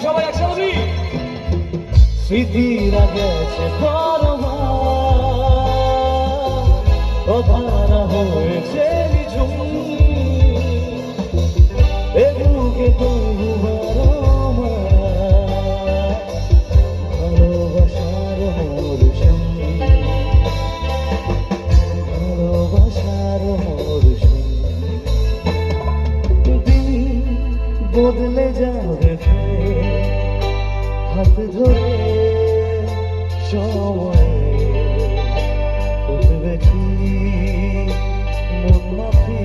সবাই একসাথে স্মৃতিরা গেছে অধারা হয়েছে নিঝুম এগুকে তবু ভালোবাসার মরশুম ভালোবাসার মরশুম দিন বদলে যাবে হাত ধরে সময় উঠবে ঠিক মন মাফি